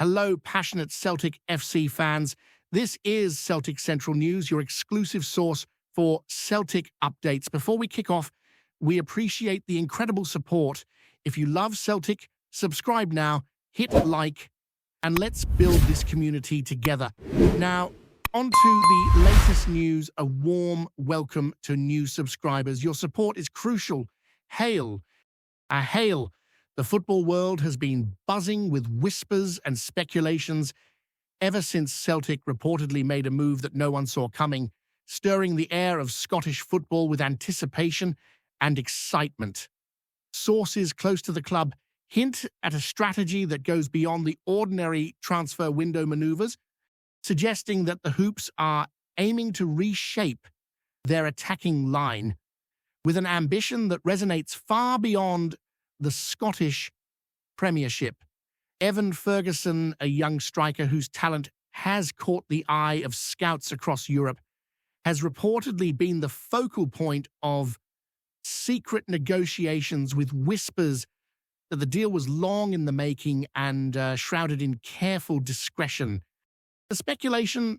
Hello, passionate Celtic FC fans. This is Celtic Central News, your exclusive source for Celtic updates. Before we kick off, we appreciate the incredible support. If you love Celtic, subscribe now, hit like, and let's build this community together. Now, on to the latest news. A warm welcome to new subscribers. Your support is crucial. Hail. Hail. The football world has been buzzing with whispers and speculations ever since Celtic reportedly made a move that no one saw coming, stirring the air of Scottish football with anticipation and excitement. Sources close to the club hint at a strategy that goes beyond the ordinary transfer window maneuvers, suggesting that the Hoops are aiming to reshape their attacking line with an ambition that resonates far beyond the Scottish Premiership. EVAN Ferguson, a young striker whose talent has caught the eye of scouts across Europe, has reportedly been the focal point of secret negotiations, with whispers that the deal was long in the making and shrouded in careful discretion. The speculation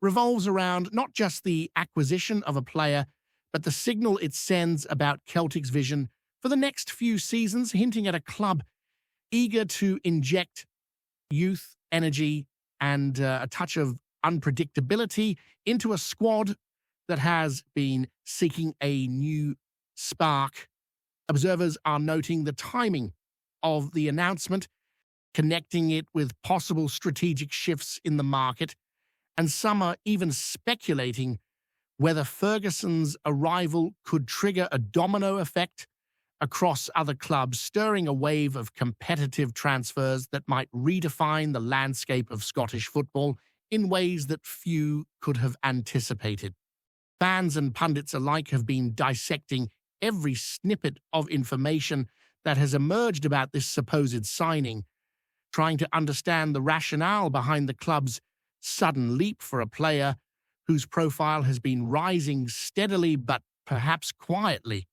revolves around not just the acquisition of a player, but the signal it sends about Celtic's vision for the next few seasons, hinting at a club eager to inject youth, energy, and a touch of unpredictability into a squad that has been seeking a new spark. Observers are noting the timing of the announcement, connecting it with possible strategic shifts in the market, and some are even speculating whether Ferguson's arrival could trigger a domino effect across other clubs, stirring a wave of competitive transfers that might redefine the landscape of Scottish football in ways that few could have anticipated. Fans and pundits alike have been dissecting every snippet of information that has emerged about this supposed signing, trying to understand the rationale behind the club's sudden leap for a player whose profile has been rising steadily but perhaps quietly.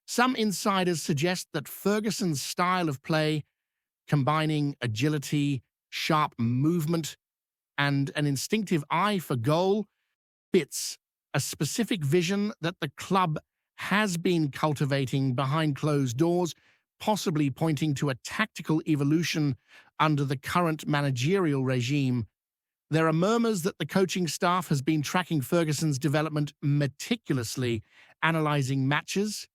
Some insiders suggest that Ferguson's style of play, combining agility, sharp movement, and an instinctive eye for goal, fits a specific vision that the club has been cultivating behind closed doors, possibly pointing to a tactical evolution under the current managerial regime. There are murmurs that the coaching staff has been tracking Ferguson's development meticulously, analyzing matches,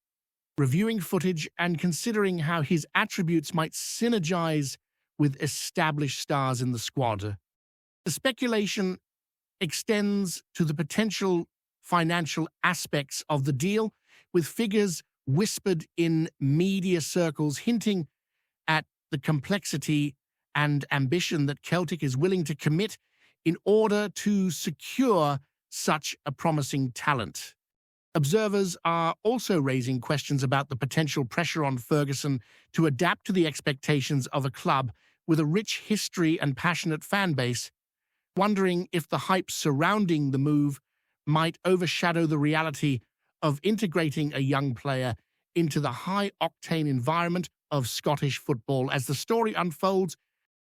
reviewing footage, and considering how his attributes might synergize with established stars in the squad. The speculation extends to the potential financial aspects of the deal, with figures whispered in media circles hinting at the complexity and ambition that Celtic is willing to commit in order to secure such a promising talent. Observers are also raising questions about the potential pressure on Ferguson to adapt to the expectations of a club with a rich history and passionate fan base, wondering if the hype surrounding the move might overshadow the reality of integrating a young player into the high-octane environment of Scottish football. As the story unfolds,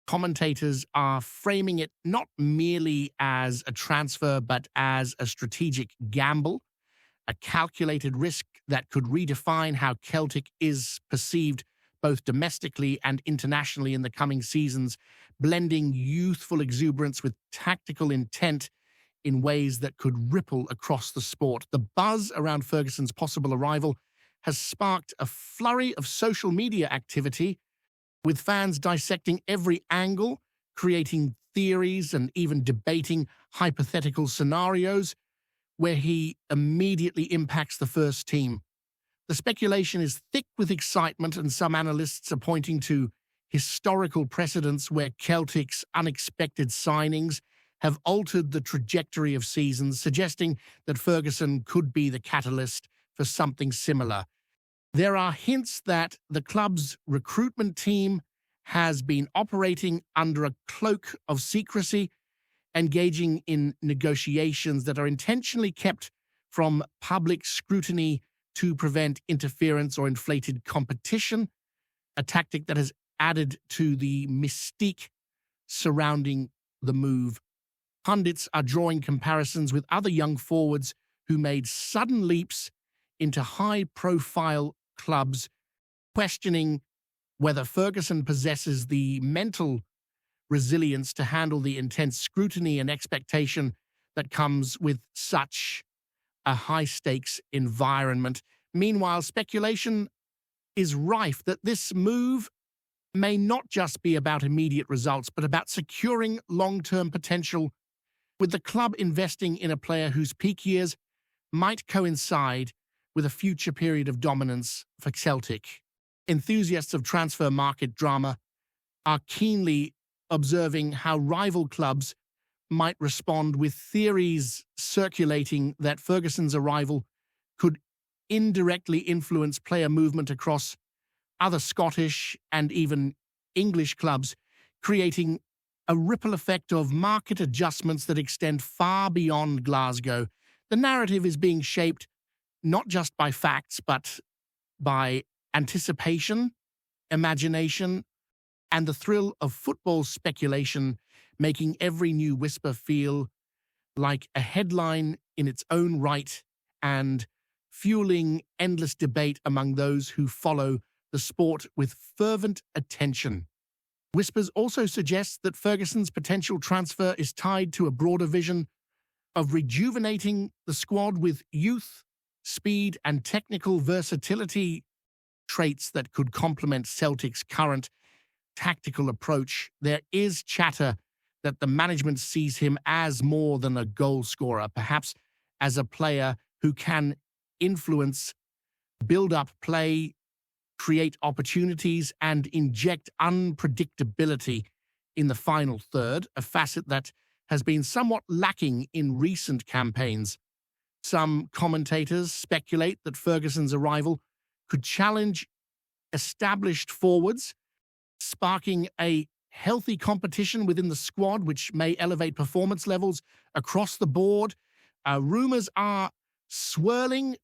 commentators are framing it not merely as a transfer, but as a strategic gamble, a calculated risk that could redefine how Celtic is perceived both domestically and internationally in the coming seasons, blending youthful exuberance with tactical intent in ways that could ripple across the sport. The buzz around Ferguson's possible arrival has sparked a flurry of social media activity, with fans dissecting every angle, creating theories, and even debating hypothetical scenarios where he immediately impacts the first team. The speculation is thick with excitement, and some analysts are pointing to historical precedents where Celtic's unexpected signings have altered the trajectory of seasons, suggesting that Ferguson could be the catalyst for something similar. There are hints that the club's recruitment team has been operating under a cloak of secrecy, engaging in negotiations that are intentionally kept from public scrutiny to prevent interference or inflated competition, a tactic that has added to the mystique surrounding the move. Pundits are drawing comparisons with other young forwards who made sudden leaps into high-profile clubs, questioning whether Ferguson possesses the mental resilience to handle the intense scrutiny and expectation that comes with such a high-stakes environment. Meanwhile, speculation is rife that this move may not just be about immediate results, but about securing long-term potential, with the club investing in a player whose peak years might coincide with a future period of dominance for Celtic. Enthusiasts of transfer market drama are keenly observing how rival clubs might respond, with theories circulating that Ferguson's arrival could indirectly influence player movement across other Scottish and even English clubs, creating a ripple effect of market adjustments that extend far beyond Glasgow. The narrative is being shaped not just by facts, but by anticipation, imagination, and the thrill of football speculation, making every new whisper feel like a headline in its own right and fueling endless debate among those who follow the sport with fervent attention. Whispers also suggest that Ferguson's potential transfer is tied to a broader vision of rejuvenating the squad with youth, speed, and technical versatility, traits that could complement Celtic's current tactical approach. There is chatter that the management sees him as more than a goal scorer, perhaps as a player who can influence, build up play, create opportunities, and inject unpredictability in the final third, a facet that has been somewhat lacking in recent campaigns. Some commentators speculate that Ferguson's arrival could challenge established forwards, sparking a healthy competition within the squad, which may elevate performance levels across the board. Rumors are swirling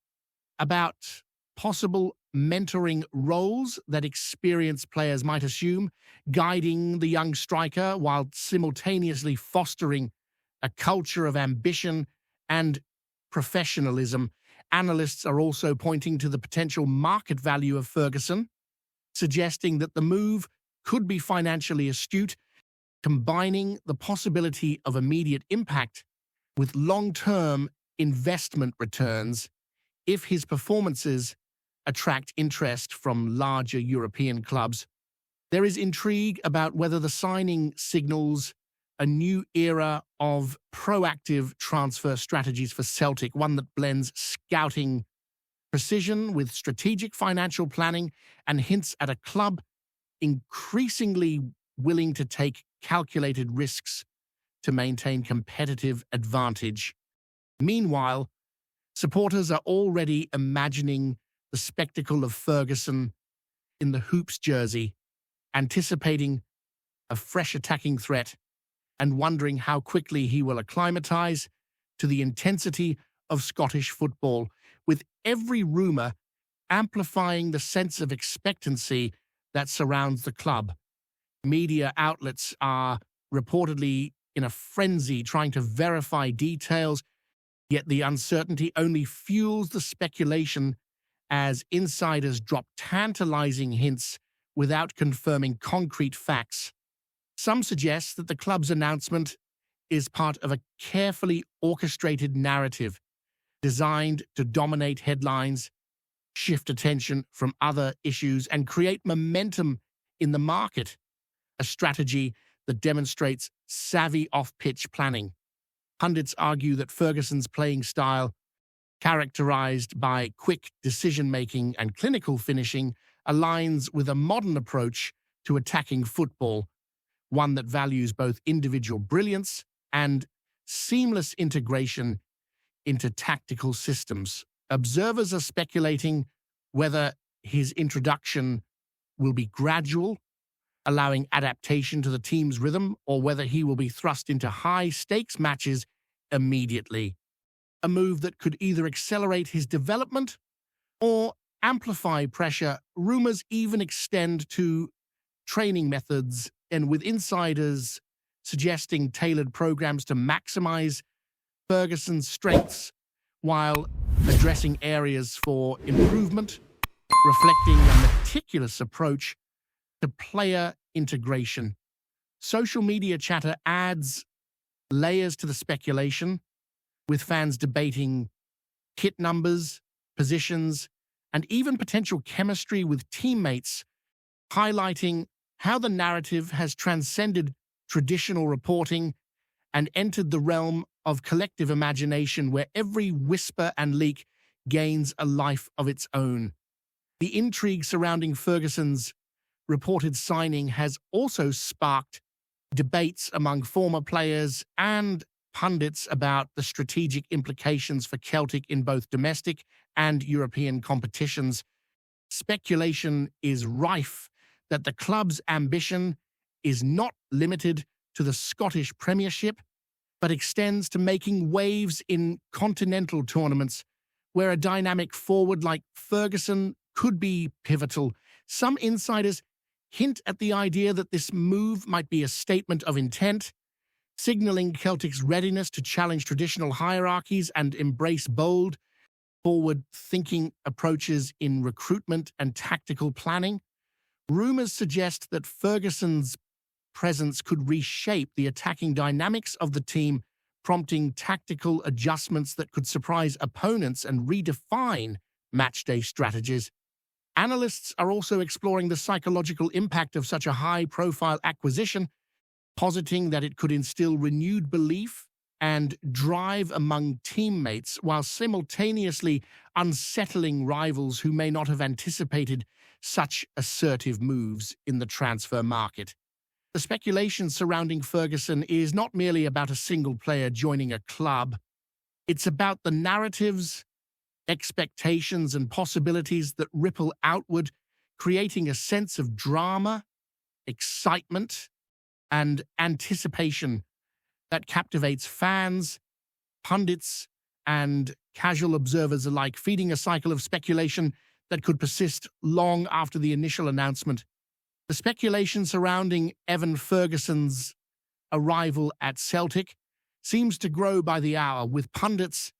about possible mentoring roles that experienced players might assume, guiding the young striker while simultaneously fostering a culture of ambition and professionalism. Analysts are also pointing to the potential market value of Ferguson, suggesting that the move could be financially astute, combining the possibility of immediate impact with long-term investment returns if his performances attract interest from larger European clubs. There is intrigue about whether the signing signals a new era of proactive transfer strategies for Celtic, one that blends scouting precision with strategic financial planning and hints at a club increasingly willing to take calculated risks to maintain competitive advantage. Meanwhile, supporters are already imagining the spectacle of Ferguson in the Hoops jersey, anticipating a fresh attacking threat and wondering how quickly he will acclimatize to the intensity of Scottish football, with every rumour amplifying the sense of expectancy that surrounds the club. Media outlets are reportedly in a frenzy trying to verify details, yet the uncertainty only fuels the speculation as insiders drop tantalizing hints without confirming concrete facts. Some suggest that the club's announcement is part of a carefully orchestrated narrative designed to dominate headlines, shift attention from other issues, and create momentum in the market, a strategy that demonstrates savvy off-pitch planning. Pundits argue that Ferguson's playing style, characterized by quick decision-making and clinical finishing, aligns with a modern approach to attacking football, one that values both individual brilliance and seamless integration into tactical systems. Observers are speculating whether his introduction will be gradual, allowing adaptation to the team's rhythm, or whether he will be thrust into high-stakes matches immediately. A move that could either accelerate his development or amplify pressure. Rumors even extend to training methods, and with insiders suggesting tailored programs to maximize Ferguson's strengths while addressing areas for improvement, reflecting a meticulous approach to player integration. Social media chatter adds layers to the speculation, with fans debating kit numbers, positions, and even potential chemistry with teammates, highlighting how the narrative has transcended traditional reporting and entered the realm of collective imagination where every whisper and leak gains a life of its own. The intrigue surrounding Ferguson's reported signing has also sparked debates among former players and pundits about the strategic implications for Celtic in both domestic and European competitions. Speculation is rife that the club's ambition is not limited to the Scottish Premiership, but extends to making waves in continental tournaments, where a dynamic forward like Ferguson could be pivotal. Some insiders hint at the idea that this move might be a statement of intent, signaling Celtic's readiness to challenge traditional hierarchies and embrace bold, forward-thinking approaches in recruitment and tactical planning. Rumors suggest that Ferguson's presence could reshape the attacking dynamics of the team, prompting tactical adjustments that could surprise opponents and redefine matchday strategies. Analysts are also exploring the psychological impact of such a high-profile acquisition, positing that it could instill renewed belief and drive among teammates while simultaneously unsettling rivals who may not have anticipated such assertive moves in the transfer market. The speculation surrounding Ferguson is not merely about a single player joining a club. It's about the narratives, expectations, and possibilities that ripple outward, creating a sense of drama, excitement, and anticipation that captivates fans, pundits, and casual observers alike, feeding a cycle of speculation that could persist long after the initial announcement. The speculation surrounding EVAN Ferguson's arrival at Celtic seems to grow by the hour, with pundits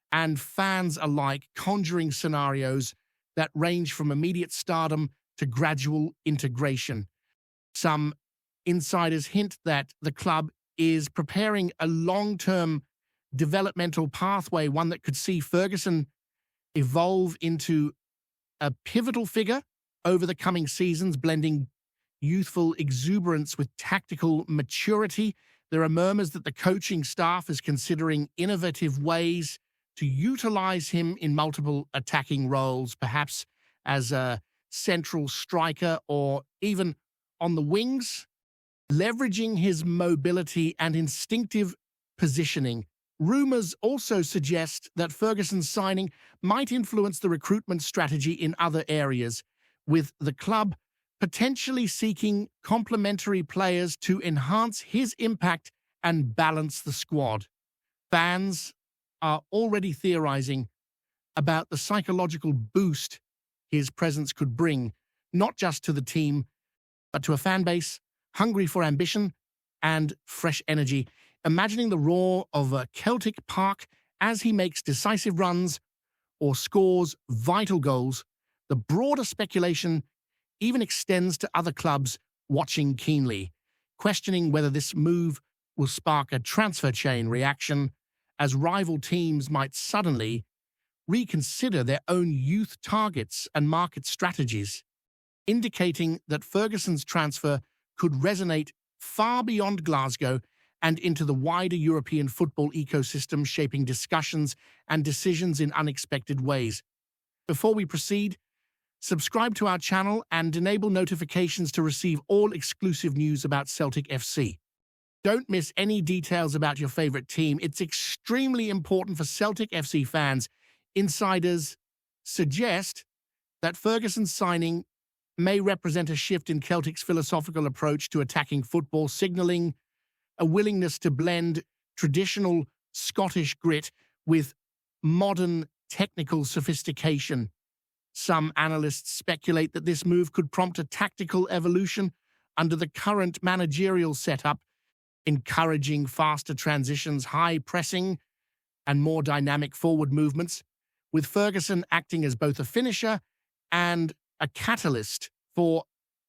and fans alike conjuring scenarios that range from immediate stardom to gradual integration. Some insiders hint that the club is preparing a long-term developmental pathway, one that could see Ferguson evolve into a pivotal figure over the coming seasons, blending youthful exuberance with tactical maturity. There are murmurs that the coaching staff is considering innovative ways to utilize him in multiple attacking roles, perhaps as a central striker or even on the wings, leveraging his mobility and instinctive positioning. Rumors also suggest that Ferguson's signing might influence the recruitment strategy in other areas, with the club potentially seeking complementary players to enhance his impact and balance the squad. Fans are already theorizing about the psychological boost his presence could bring, not just to the team, but to a fan base hungry for ambition and fresh energy, imagining the roar of a Celtic Park as he makes decisive runs or scores vital goals. The broader speculation even extends to other clubs watching keenly, questioning whether this move will spark a transfer chain reaction, as rival teams might suddenly reconsider their own youth targets and market strategies, indicating that Ferguson's transfer could resonate far beyond Glasgow and into the wider European football ecosystem, shaping discussions and decisions in unexpected ways. Before we proceed, subscribe to our channel and enable notifications to receive all exclusive news about Celtic FC. Don't miss any details about your favorite team. It's extremely important for Celtic FC fans. Insiders suggest that Ferguson's signing may represent a shift in Celtic's philosophical approach to attacking football, signaling a willingness to blend traditional Scottish grit with modern technical sophistication. Some analysts speculate that this move could prompt a tactical evolution under the current managerial setup, encouraging faster transitions, high pressing, and more dynamic forward movements, with Ferguson acting as both a finisher and a catalyst for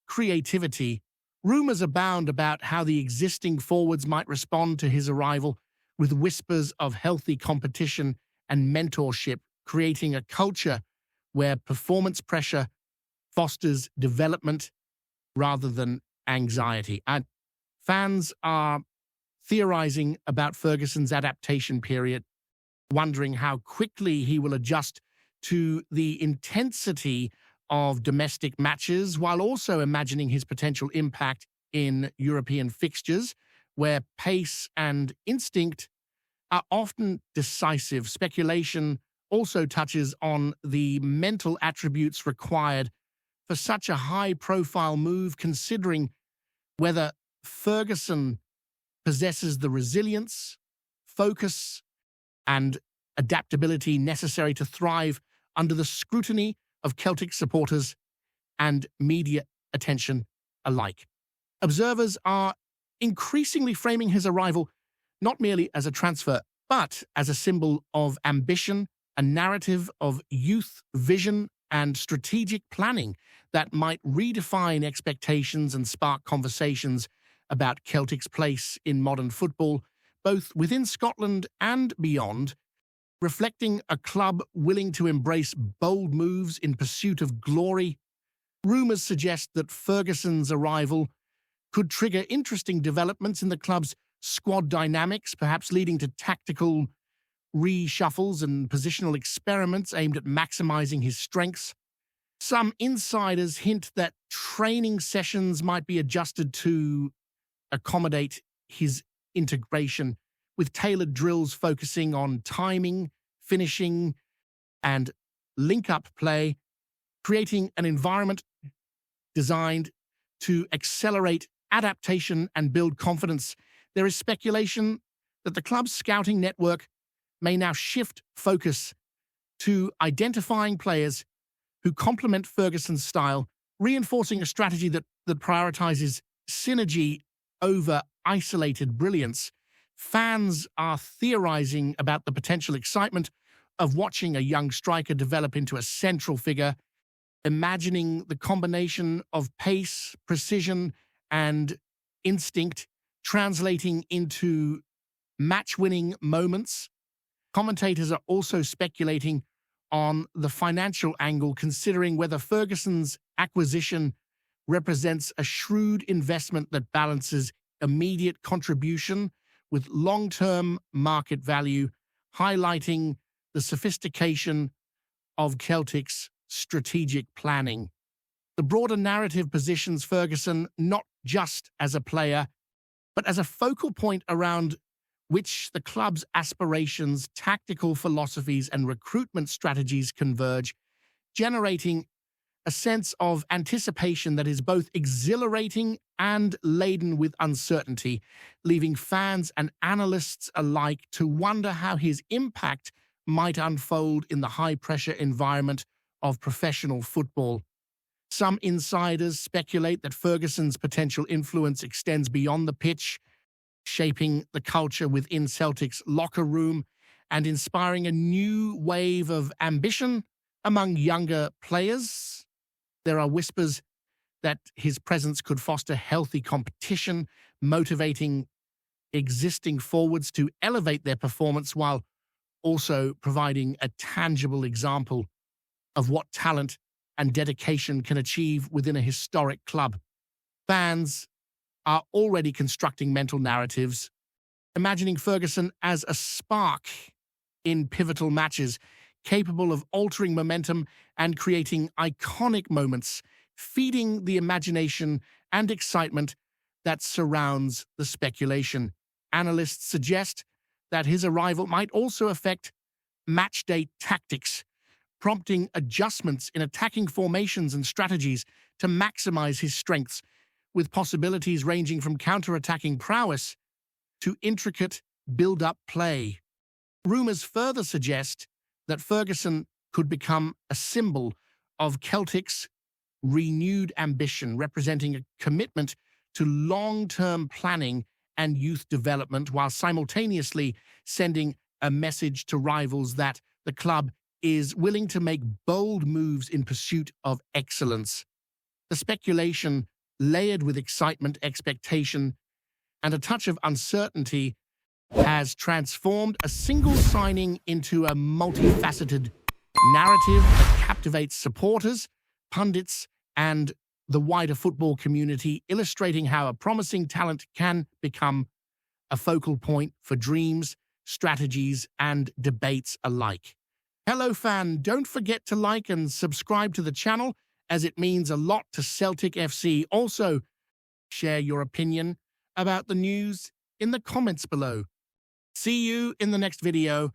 creativity. Rumors abound about how the existing forwards might respond to his arrival, with whispers of healthy competition and mentorship, creating a culture where performance pressure fosters development rather than anxiety. And fans are theorizing about Ferguson's adaptation period, wondering how quickly he will adjust to the intensity of domestic matches, while also imagining his potential impact in European fixtures, where pace and instinct are often decisive. Speculation also touches on the mental attributes required for such a high-profile move, considering whether Ferguson possesses the resilience, focus, and adaptability necessary to thrive under the scrutiny of Celtic supporters and media attention alike. Observers are increasingly framing his arrival not merely as a transfer, but as a symbol of ambition, a narrative of youth, vision, and strategic planning that might redefine expectations and spark conversations about Celtic's place in modern football, both within Scotland and beyond, reflecting a club willing to embrace bold moves in pursuit of glory. Rumours suggest that Ferguson's arrival could trigger interesting developments in the club's squad dynamics, perhaps leading to tactical reshuffles and positional experiments aimed at maximizing his strengths. Some insiders hint that training sessions might be adjusted to accommodate his integration, with tailored drills focusing on timing, finishing, and link-up play, creating an environment designed to accelerate adaptation and build confidence. There is speculation that the club's scouting network may now shift focus to identifying players who complement Ferguson's style, reinforcing a strategy that prioritizes synergy over isolated brilliance. Fans are theorizing about the potential excitement of watching a young striker develop into a central figure, imagining the combination of pace, precision, and instinct translating into match-winning moments. Commentators are also speculating on the financial angle, considering whether Ferguson's acquisition represents a shrewd investment that balances immediate contribution with long-term market value, highlighting the sophistication of Celtic's strategic planning. The broader narrative positions Ferguson not just as a player, but as a focal point around which the club's aspirations, tactical philosophies, and recruitment strategies converge, generating a sense of anticipation that is both exhilarating and laden with uncertainty, leaving fans and analysts alike to wonder how his impact might unfold in the high-pressure environment of professional football. Some insiders speculate that Ferguson's potential influence extends beyond the pitch, shaping the culture within Celtic's locker room and inspiring a new wave of ambition among younger players. There are whispers that his presence could foster healthy competition, motivating existing forwards to elevate their performance while also providing a tangible example of what talent and dedication can achieve within a historic club. Fans are already constructing mental narratives, imagining Ferguson as a spark in pivotal matches, capable of altering momentum and creating iconic moments, feeding the imagination and excitement that surrounds the speculation. Analysts suggest that his arrival might also affect matchday tactics, prompting adjustments in attacking formations and strategies to maximize his strengths, with possibilities ranging from counter-attacking prowess to intricate build-up play. Rumors further suggest that Ferguson could become a symbol of Celtic's renewed ambition, representing a commitment to long-term planning and youth development while simultaneously sending a message to rivals that the club is willing to make bold moves in pursuit of excellence. The speculation, layered with excitement, expectation, and a touch of uncertainty, has transformed a single signing into a multifaceted narrative that captivates supporters, pundits, and the wider football community, illustrating how a promising talent can become a focal point for dreams, strategies, and debates alike. Hello, fan. Don't forget to like and subscribe to the channel, as it means a lot to Celtic FC. Also, share your opinion about the news in the comments below. See you in the next video.